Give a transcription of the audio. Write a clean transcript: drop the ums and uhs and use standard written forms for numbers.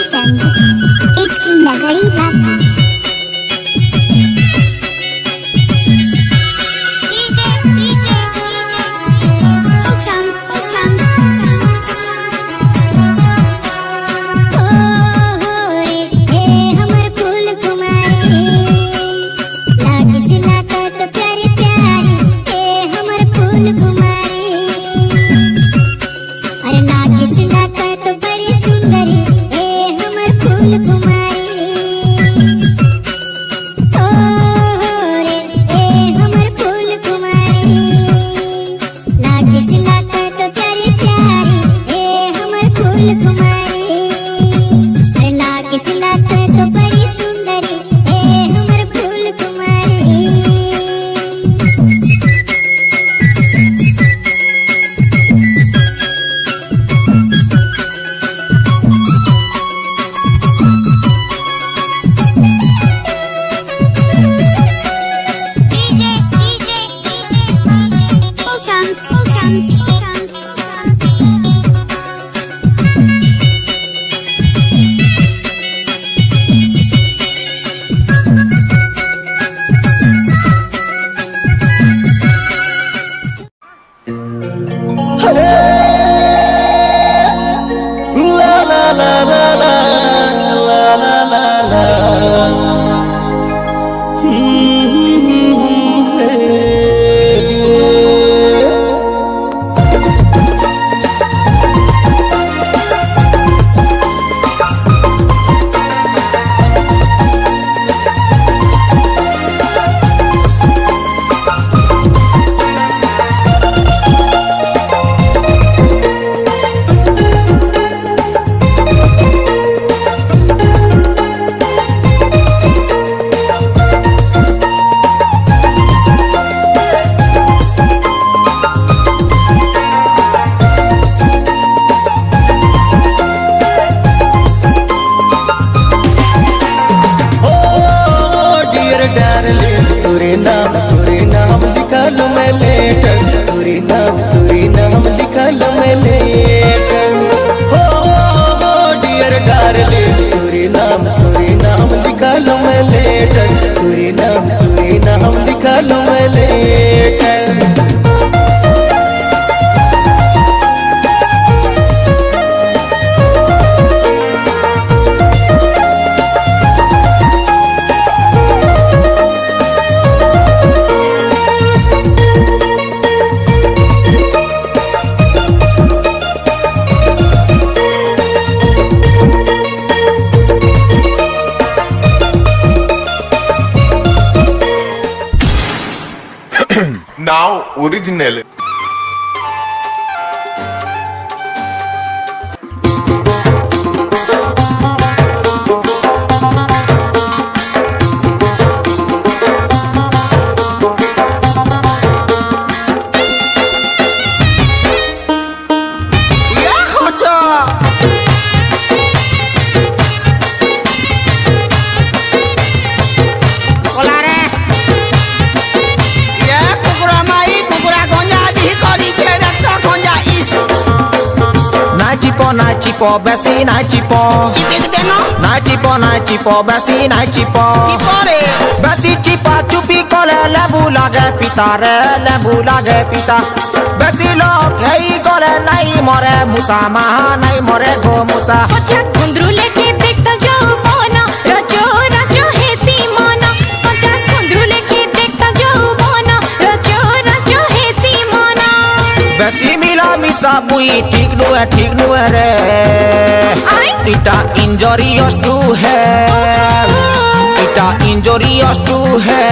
Present इसकी नगरी बात। Now original. Nachipo besi nachipo nachipo besi nachipo besi chipa chupi kole lebu lage pita besi log hei kole nai more musa maha nai more go musa kocha kundru leke dekhta jao bona rajo rajo he simona kocha kundru leke dekhta jao bona rajo rajo he simona besi mila misa bui ठीक नु है रे इटा injurious two है इटा injurious two है